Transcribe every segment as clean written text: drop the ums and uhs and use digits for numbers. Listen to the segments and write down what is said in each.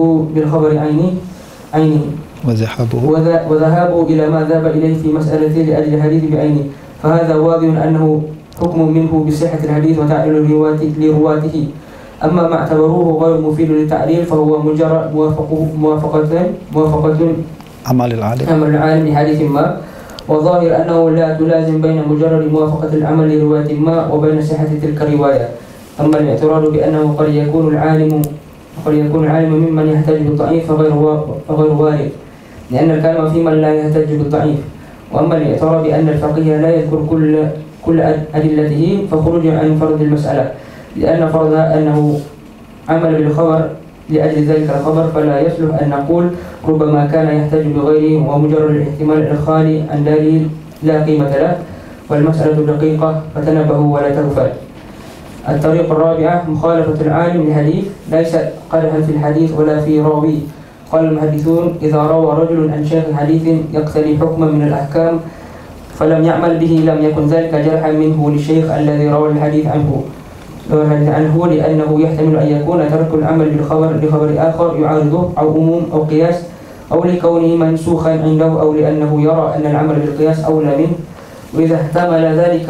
بالخبر عينه وذهابوا إلى ما ذهب إليه في مسألة لأجل الحديث بعينه، فهذا واضح أنه حكم منه بصحة الحديث وتعليل لرواته. أما ما اعتبروه غير مفيد للتعليل فهو مجرد موافقة عمل العالم لحديث ما، وظاهر أنه لا تلازم بين مجرد موافقة العمل لرواية ما وبين صحة تلك الرواية. أما الاعتراض بأنه قد يكون العالم ممن يحتج بالضعيف فغير وارد، لأن الكلام في من لا يحتج بالضعيف. وأما الاعتراض بأن الفقيه لا يذكر كل أدلته فخروج عن فرض المسألة، لأن فرضها أنه عمل بالخبر لأجل ذلك الخبر، فلا يصلح أن نقول ربما كان يحتج بغيره، ومجرد الاحتمال الخالي عن دليل لا قيمة له، والمسألة دقيقة فتنبهوا ولا تغفل. الطريقة الرابعة مخالفة العالم للحديث ليس قدحا في الحديث ولا في راويه. قال المحدثون: إذا روى رجل عن شيخ حديث يقتضي حكما من الأحكام فلم يعمل به لم يكن ذلك جرحا منه للشيخ الذي روى الحديث عنه، لأنه يحتمل أن يكون ترك العمل بالخبر لخبر آخر يعارضه، أو أموم أو قياس، أو لكونه منسوخا عنده، أو لأنه يرى أن العمل بالقياس أولى منه. وإذا احتمل ذلك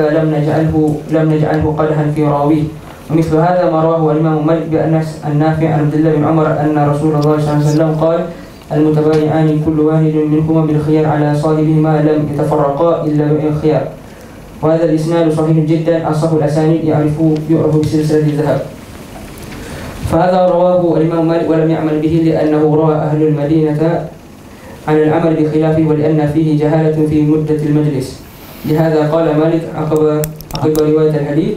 لم نجعله قدحا في راويه. ومثل هذا ما رواه الإمام مالك بأنس النافع عن عبد الله بن عمر أن رسول الله صلى الله عليه وسلم قال: المتبايعان كل واحد منهما بالخيار على صاحبهما لم يتفرقا إلا بالخيار. وهذا الإسناد صحيح جدا، أصح الأسانيد يعرف بسلسلة الذهب. فهذا رواه الإمام مالك ولم يعمل به لأنه روى أهل المدينة عن العمل بخلافه، ولأن فيه جهالة في مدة المجلس. لهذا قال مالك عقب رواية الحديث: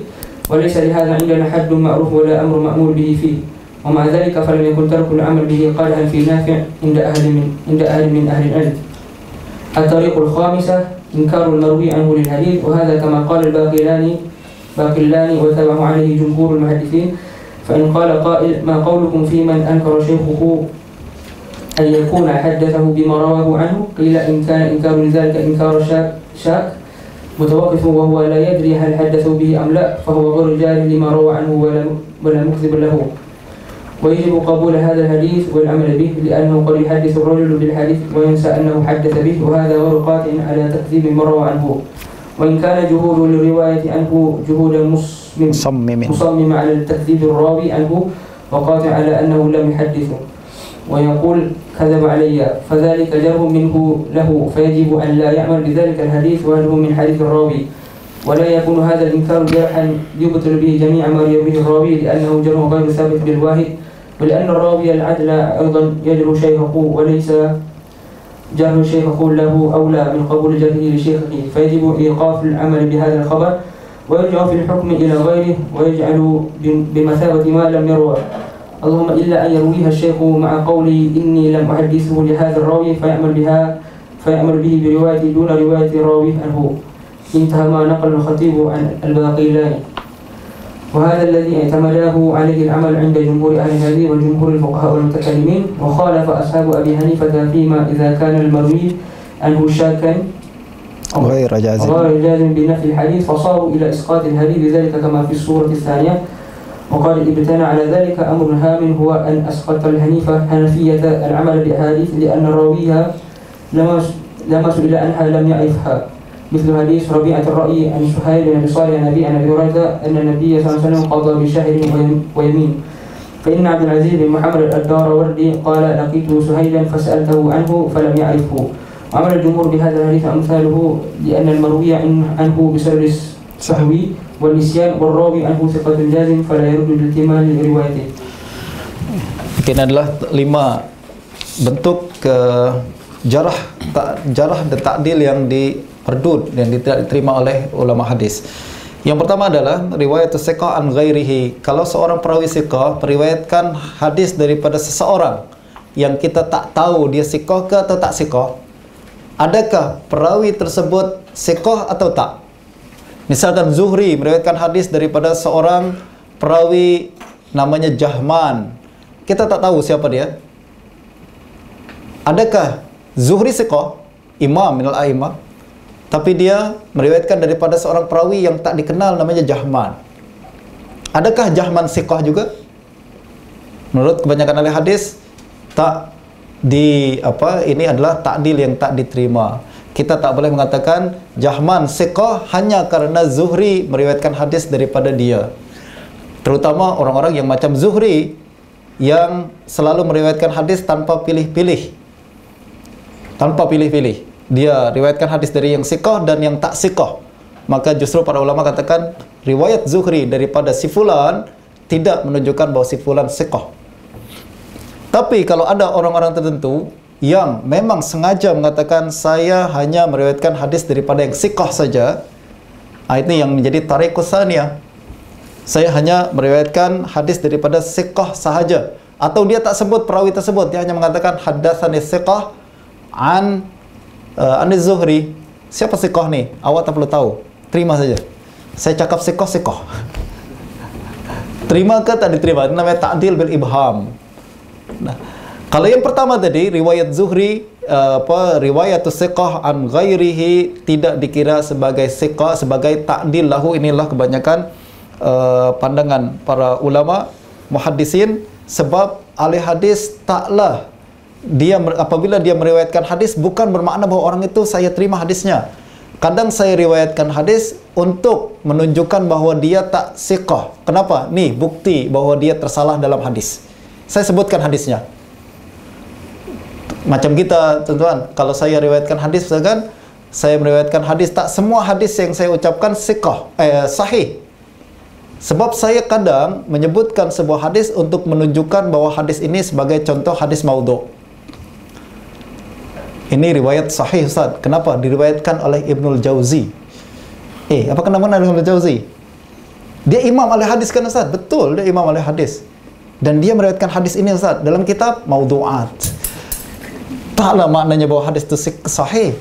وليس لهذا عندنا حد معروف ولا أمر مأمور به فيه. ومع ذلك فلم يكن ترك العمل به قادحا في نافع عند أهل من أهل العلم. الطريق الخامسة إنكار المروي عنه للحديث، وهذا كما قال الباقلاني وتبعه عليه جمهور المحدثين. فإن قال قائل: ما قولكم في من أنكر شيخه أن يكون حدثه بما رواه عنه؟ قيل: إن كان إنكار لذلك إنكار شاك متوقف وهو لا يدري هل حدثوا به أم لا، فهو غير جار لما روى عنه ولا مكذب له. ويجب قبول هذا الحديث والعمل به، لأنه قد يحدث الرجل بالحديث وينسى أنه حدث به، وهذا غير قاطع على تكذيب من روى عنه. وإن كان جهود للرواية عنه جهودا مصمم على التكذيب الراوي عنه وقاطع على أنه لم يحدثه ويقول كذب علي، فذلك جرح منه له، فيجب أن لا يعمل بذلك الحديث وهل هو من حديث الراوي، ولا يكون هذا الإنكار جرحا يبطل به جميع ما يرويه الراوي، لأنه جرح غير ثابت بالواحد، ولأن الراوي العدل أيضا يجرح شيخه، وليس جرح شيخه له أولى من قبول جرحه لشيخه، فيجب إيقاف العمل بهذا الخبر ويرجع في الحكم إلى غيره ويجعل بمثابة ما لم يروى، اللهم إلا أن يرويها الشيخ مع قولي إني لم أحدثه لهذا الراوي فيعمل به برواية دون رواية الراوي عنه. انتهى ما نقل الخطيب عن الباقلاني. وهذا الذي اعتمده عليه العمل عند جمهور أهل الحديث وجمهور الفقهاء والمتكلمين، وخالف أصحاب أبي حنيفة فيما إذا كان المروي عنه شاكا غير جازم بنفي الحديث، فصاروا إلى إسقاط الحديث بذلك كما في الصورة الثانية. وقد ابتنى على ذلك أمر هام، هو أن أسقط حنفية العمل بأحاديث لأن راويها لما سئل عنها لم يعرفها، مثل حديث ربيعة الرأي عن سهيل بن أبي صالح عن أبي هريرة أن النبي صلى الله عليه وسلم قضى بشهر ويمين. فإن عبد العزيز بن محمد الداروردي قال: لقيت سهيلا فسألته عنه فلم يعرفه. وعمل الجمهور بهذا الحديث أمثاله، لأن المروي عنه بسبب السهو والنسيان، والراوي عنه ثقة جازم فلا يرد الالتماس لروايته. Mungkin adalah 5 bentuk jarah dan ta'dil yang diperdut dan tidak diterima oleh ulama hadis. Yang pertama adalah riwayat thiqah an ghairihi. Kalau seorang perawi thiqah meriwayatkan hadis daripada seseorang yang kita tak tahu dia thiqah ke atau tak thiqah, adakah perawi tersebut thiqah atau tak? Misalkan Zuhri meriwayatkan hadis daripada seorang perawi namanya Jahman. Kita tak tahu siapa dia. Adakah Zuhri thiqah, imam minal a'immah, tapi dia meriwayatkan daripada seorang perawi yang tak dikenal namanya Jahman? Adakah Jahman thiqah juga? Menurut kebanyakan ahli hadis, tak di apa, ini adalah ta'dil yang tak diterima. Kita tak boleh mengatakan Jahman siqah hanya karena Zuhri meriwayatkan hadis daripada dia. Terutama orang-orang yang macam Zuhri yang selalu meriwayatkan hadis tanpa pilih-pilih. Tanpa pilih-pilih. Dia riwayatkan hadis dari yang siqah dan yang tak siqah. Maka justru para ulama katakan riwayat Zuhri daripada si fulan tidak menunjukkan bahawa si fulan siqah. Tapi kalau ada orang-orang tertentu yang memang sengaja mengatakan saya hanya meriwayatkan hadis daripada yang siqah saja, ini yang menjadi tariqus tsaniyah. Saya hanya meriwayatkan hadis daripada siqah sahaja, atau dia tak sebut perawi tersebut, dia hanya mengatakan haddatsani siqah an Zuhri. Siapa siqah ni? Awak tak perlu tahu, terima saja. Saya cakap siqah. Terima ke tak diterima? Itu namanya ta'dil bil ibham. Nah, kalau yang pertama tadi riwayat Zuhri riwayat siqah an ghairihi tidak dikira sebagai siqah, sebagai ta'dil lahu. Inilah kebanyakan pandangan para ulama muhaddisin, sebab ahli hadis taklah dia apabila dia meriwayatkan hadis bukan bermakna bahawa orang itu saya terima hadisnya. Kadang saya riwayatkan hadis untuk menunjukkan bahawa dia tak siqah. Kenapa? Nih bukti bahawa dia tersalah dalam hadis. Saya sebutkan hadisnya. Macam kita, tuan-tuan, kalau saya riwayatkan hadis, misalkan saya meriwayatkan hadis, tak semua hadis yang saya ucapkan siqah, sahih. Sebab saya kadang menyebutkan sebuah hadis untuk menunjukkan bahawa hadis ini sebagai contoh hadis maudhu'. Ini riwayat sahih, Ustaz. Kenapa? Diriwayatkan oleh Ibnul Jauzi. Apa kenapa Ibnul Jauzi? Dia imam ahli hadis kan, Ustaz? Betul, dia imam ahli hadis. Dan dia meriwayatkan hadis ini, Ustaz, dalam kitab Maudhu'at. Taklah maknanya bahawa hadis itu sahih.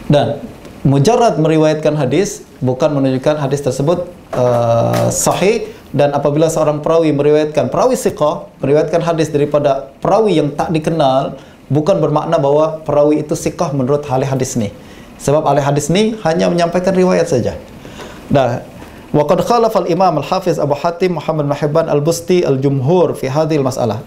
Dan mujarrad meriwayatkan hadis bukan menunjukkan hadis tersebut sahih. Dan apabila seorang perawi meriwayatkan, perawi siqah meriwayatkan hadis daripada perawi yang tak dikenal, bukan bermakna bahawa perawi itu siqah menurut ahli hadis ni. Sebab ahli hadis ni hanya menyampaikan riwayat saja. Dah, wa qad khalafa al-Imam al-Hafiz Abu Hatim Muhammad bin Hibban al-Busti al-jumhur fi hadhihi al-mas'alah.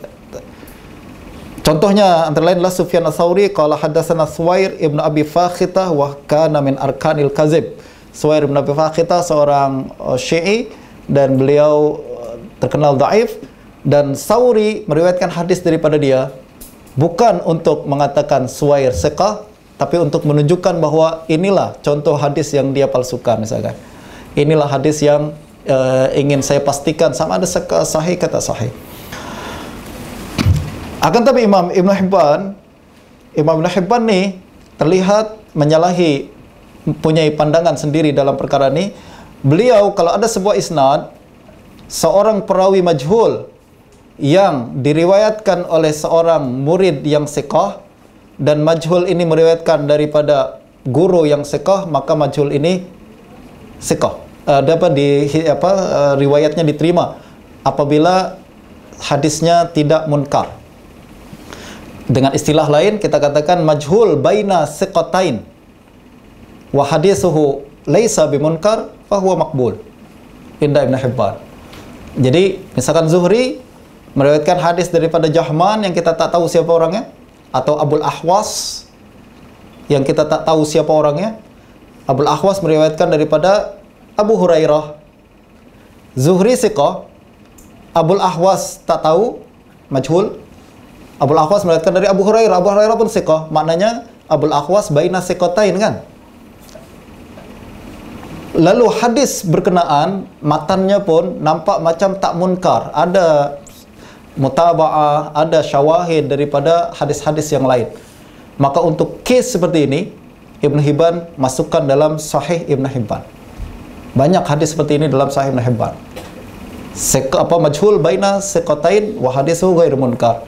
Contohnya antara lain Sufyan ats-Tsauri qala haddatsana Suwair ibn Abi Fakhitah wa kana min arkanil kadzib. Suwair ibn Abi Fakhitah seorang Syi'i dan beliau terkenal dhaif, dan Tsauri meriwayatkan hadis daripada dia bukan untuk mengatakan Suwair siqah, tapi untuk menunjukkan bahawa inilah contoh hadis yang dia palsukan misalkan. Inilah hadis yang ingin saya pastikan sama ada sahih ke tak sahih. Akan tapi Imam Ibn Hibban ni terlihat menyalahi, mempunyai pandangan sendiri dalam perkara ni. Beliau kalau ada sebuah isnad, seorang perawi majhul yang diriwayatkan oleh seorang murid yang siqah, dan majhul ini meriwayatkan daripada guru yang siqah, maka majhul ini siqah. Dapat riwayatnya diterima apabila hadisnya tidak munkar. Dengan istilah lain kita katakan majhul baina siqatain wa hadithuhu laisa bimunkar fa huwa maqbul inda Ibn Hibban. Jadi misalkan Zuhri meriwayatkan hadis daripada Jahman yang kita tak tahu siapa orangnya, atau Abul Ahwas yang kita tak tahu siapa orangnya. Abul Ahwas meriwayatkan daripada Abu Hurairah. Zuhri siqah, Abul Ahwas tak tahu, majhul. Abul Ahwas meriwayatkan dari Abu Hurairah, Abu Hurairah pun siqah. Maknanya Abul Ahwas baina siqatain kan. Lalu hadis berkenaan matannya pun nampak macam tak munkar, ada mutaba'ah, ada syawahid daripada hadis-hadis yang lain. Maka untuk kes seperti ini Ibn Hibban masukkan dalam Sahih Ibn Hibban. Banyak hadis seperti ini dalam Sahih Ibn Hibban. Majhul baina siqatain wa hadithu ghairu munkar.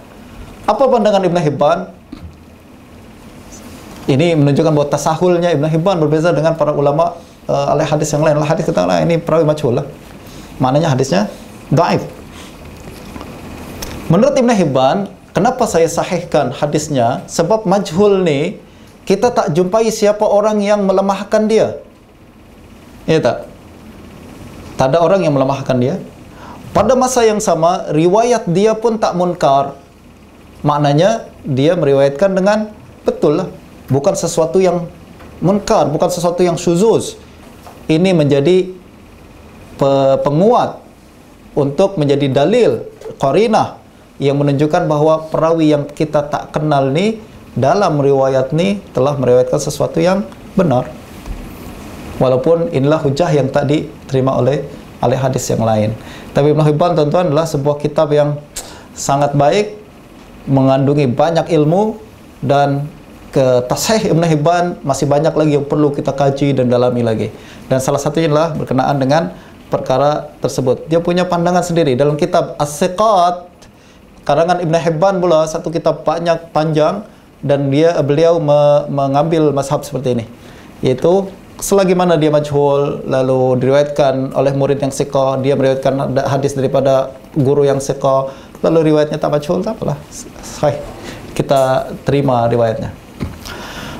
Apa pandangan Ibn Hibban? Ini menunjukkan bahawa tasahulnya Ibn Hibban berbeza dengan para ulama ahli hadis yang lain. Ahli hadis kata ini perawi majhul lah, maknanya hadisnya dhaif. Menurut Ibn Hibban, kenapa saya sahihkan hadisnya? Sebab majhul ni kita tak jumpai siapa orang yang melemahkan dia. Ya tak? Tak ada orang yang melemahkan dia. Pada masa yang sama, riwayat dia pun tak munkar. maknanya dia meriwayatkan dengan betul lah, bukan sesuatu yang munkar, bukan sesuatu yang syuzuz. Ini menjadi penguat untuk menjadi dalil qarinah yang menunjukkan bahawa perawi yang kita tak kenal ni dalam riwayat ni telah meriwayatkan sesuatu yang benar, walaupun inilah hujah yang tak diterima oleh hadis yang lain. Tapi Ibn Hibban, tuan-tuan, adalah sebuah kitab yang sangat baik, mengandungi banyak ilmu, dan ke Tashih Ibn Hibban masih banyak lagi yang perlu kita kaji dan dalami lagi. Dan salah satunya adalah berkenaan dengan perkara tersebut. Dia punya pandangan sendiri dalam kitab As-Siqat karangan Ibn Hibban pula, satu kitab banyak panjang, dan beliau mengambil mazhab seperti ini, yaitu selagi mana dia majhul lalu diriwayatkan oleh murid yang siqah, dia meriwayatkan hadis daripada guru yang siqah, lalu riwayatnya tak majhul, tak apalah, sahih, kita terima riwayatnya.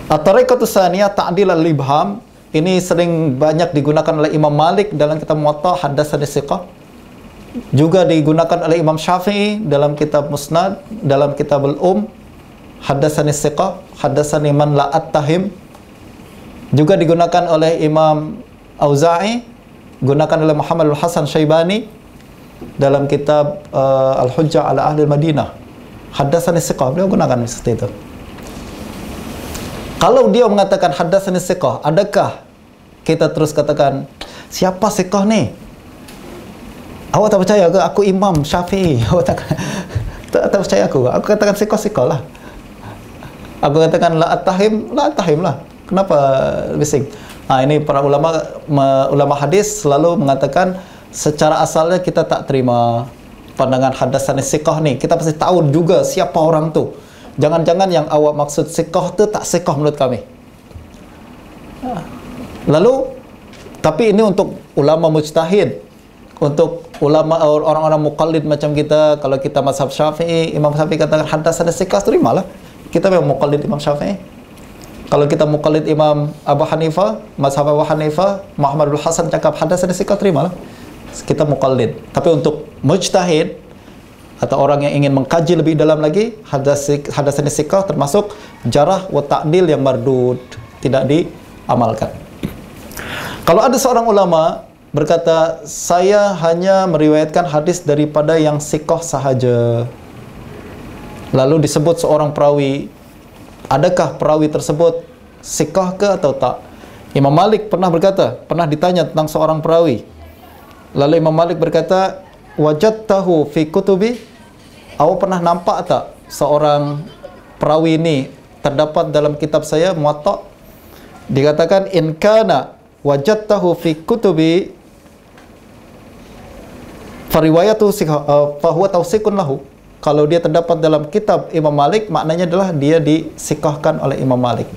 At-tariqatu tsaniyah ta'dil al-ibham, ini sering banyak digunakan oleh Imam Malik dalam kitab Muwatta, haddatsani siqah. Juga digunakan oleh Imam Syafi'i dalam kitab Musnad, dalam kitab Al-Um, haddatsani siqah, haddatsani man la attahim. Juga digunakan oleh Imam Auza'i, gunakan oleh Muhammad al-Hasan Syaibani dalam kitab Al-Hujjah ala Ahli Madinah, haddatsani siqah, beliau gunakan seperti itu. Kalau dia mengatakan haddatsani siqah, adakah kita terus katakan siapa siqah ni? Awak tak percaya ke aku Imam Syafi'i? Awak tak percaya aku? Aku katakan siqah lah. Aku katakan la attahim lah. Kenapa bising? Ini para ulama hadis selalu mengatakan secara asalnya kita tak terima pandangan haddatsani siqah ni. Kita pasti tahu juga siapa orang tu. Jangan-jangan yang awak maksud siqah tu tak siqah menurut kami. Lalu, tapi ini untuk ulama mujtahid, untuk ulama orang-orang muqallid macam kita. Kalau kita mazhab Syafi'i, Imam Syafi'i katakan haddatsani siqah, terimalah. Kita memang muqallid Imam Syafi'i. Kalau kita muqallid Imam Abu Hanifah, mazhab Abu Hanifah, Muhammad bin Hasan cakap haddatsani siqah, terimalah. Kita muqallid. Tapi untuk mujtahid atau orang yang ingin mengkaji lebih dalam lagi, haddatsani siqah termasuk jarah wa ta'dil yang mardud, tidak diamalkan. Kalau ada seorang ulama berkata, saya hanya meriwayatkan hadis daripada yang siqah sahaja, lalu disebut seorang perawi, adakah perawi tersebut siqah ke atau tak? Imam Malik pernah berkata, pernah ditanya tentang seorang perawi, lalu Imam Malik berkata, wajadtahu fi kutubi, awak pernah nampak tak seorang perawi ini terdapat dalam kitab saya Muwatta? Dikatakan, in kana wajadtahu fi kutubi fariwayatu fahuwa tawsiqun lahu. Kalau dia terdapat dalam kitab Imam Malik, maknanya adalah dia disikahkan oleh Imam Malik.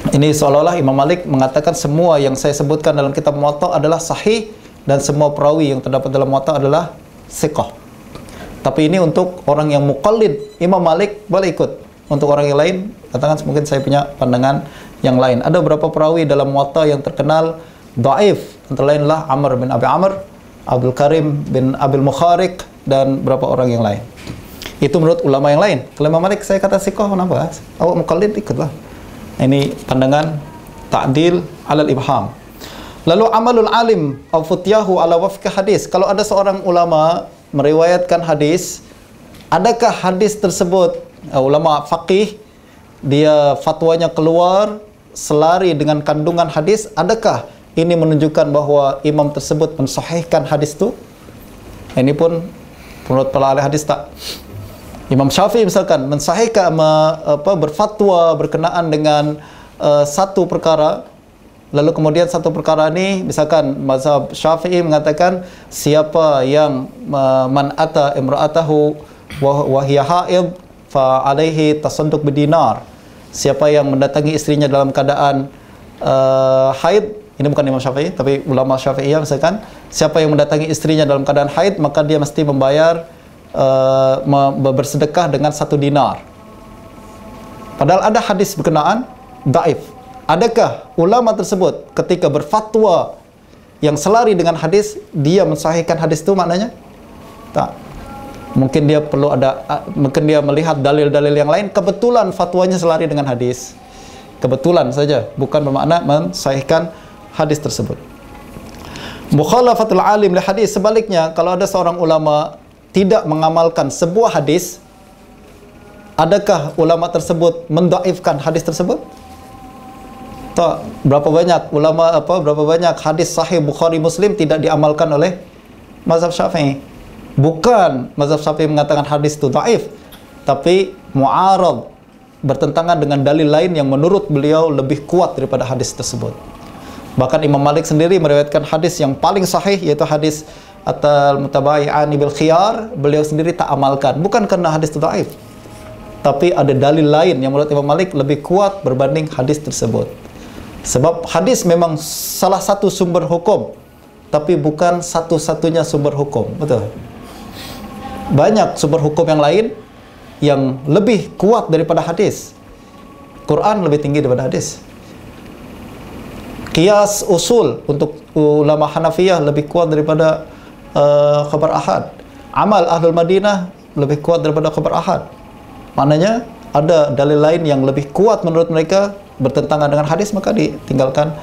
Ini seolah-olah Imam Malik mengatakan semua yang saya sebutkan dalam kitab Muwatta adalah sahih, dan semua perawi yang terdapat dalam Muwatta adalah siqah. Tapi ini untuk orang yang muqallid Imam Malik boleh ikut. Untuk orang yang lain, katakan mungkin saya punya pandangan yang lain. Ada beberapa perawi dalam Muwatta yang terkenal dhaif, antara lain lah Amr bin Abi Amr, Abdul Karim bin Abil Mukhariq, dan beberapa orang yang lain. Itu menurut ulama yang lain. Kalau Imam Malik saya kata siqah, kenapa? Awak muqallid, ikutlah. Ini pandangan ta'dil alal ibham. Lalu amalul alim au futyahu ala wafqi hadis. Kalau ada seorang ulama meriwayatkan hadis, adakah hadis tersebut, ulama faqih, dia fatwanya keluar selari dengan kandungan hadis, adakah ini menunjukkan bahawa imam tersebut mensahihkan hadis itu? Ini pun menurut para ahli hadis tak. Imam Syafi'i misalkan mensahihkan, berfatwa berkenaan dengan satu perkara, lalu kemudian satu perkara ini, misalkan mazhab Syafi'i mengatakan siapa yang man ata imra'atahu wa hiya haid fa alaihi tasadduq bidinar. Siapa yang mendatangi istrinya dalam keadaan haid, ini bukan Imam Syafi'i tapi ulama Syafi'iyah, misalkan siapa yang mendatangi istrinya dalam keadaan haid, maka dia mesti membayar bersedekah dengan 1 dinar. Padahal ada hadis berkenaan dhaif. Adakah ulama tersebut ketika berfatwa yang selari dengan hadis, dia mensahihkan hadis itu maknanya? Tak. Mungkin dia perlu mungkin dia melihat dalil-dalil yang lain, kebetulan fatwanya selari dengan hadis. Kebetulan saja, bukan bermakna mensahihkan hadis tersebut. Mukhalafatul alim li hadis, sebaliknya kalau ada seorang ulama tidak mengamalkan sebuah hadis, adakah ulama tersebut mendhaifkan hadis tersebut? Tak. Berapa banyak ulama berapa banyak hadis sahih Bukhari Muslim tidak diamalkan oleh mazhab Syafi'i. Bukan mazhab Syafi'i mengatakan hadis itu dhaif, tapi mu'arad, bertentangan dengan dalil lain yang menurut beliau lebih kuat daripada hadis tersebut. Bahkan Imam Malik sendiri meriwayatkan hadis yang paling sahih, yaitu hadis atal mutabayi'ani bil khiyar, beliau sendiri tak amalkan, bukan karena hadis itu dhaif, tapi ada dalil lain yang menurut Imam Malik lebih kuat berbanding hadis tersebut. Sebab hadis memang salah satu sumber hukum, tapi bukan satu-satunya sumber hukum. Betul? Banyak sumber hukum yang lain yang lebih kuat daripada hadis. Quran lebih tinggi daripada hadis. Qiyas usul untuk ulama Hanafiyah lebih kuat daripada khabar ahad. Amal Ahlul Madinah lebih kuat daripada khabar ahad. Maknanya ada dalil lain yang lebih kuat menurut mereka bertentangan dengan hadis, maka ditinggalkan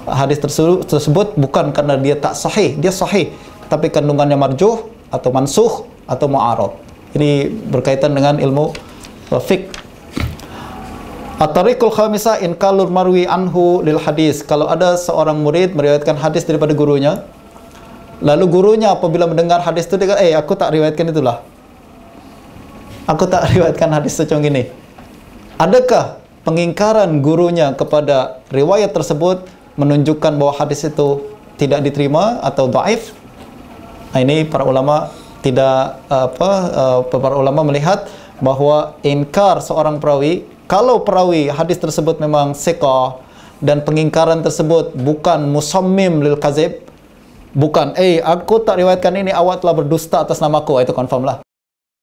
hadis tersebut, bukan karena dia tak sahih, dia sahih, tapi kandungannya marjuh atau mansukh atau mu'arad. Ini berkaitan dengan ilmu fiqh. At-tariqul khamisah inqalul marwi anhu lil hadis. Kalau ada seorang murid meriwayatkan hadis daripada gurunya, lalu gurunya apabila mendengar hadis itu dia kata, aku tak riwayatkan itulah, aku tak riwayatkan hadis macam gini. Adakah pengingkaran gurunya kepada riwayat tersebut menunjukkan bahwa hadis itu tidak diterima atau dhaif? Nah, ini para ulama para ulama melihat bahwa ingkar seorang perawi, kalau perawi hadis tersebut memang thiqah dan pengingkaran tersebut bukan musammim lil kadzib, bukan aku tak riwayatkan ini, awak telah berdusta atas namaku, itu confirm lah.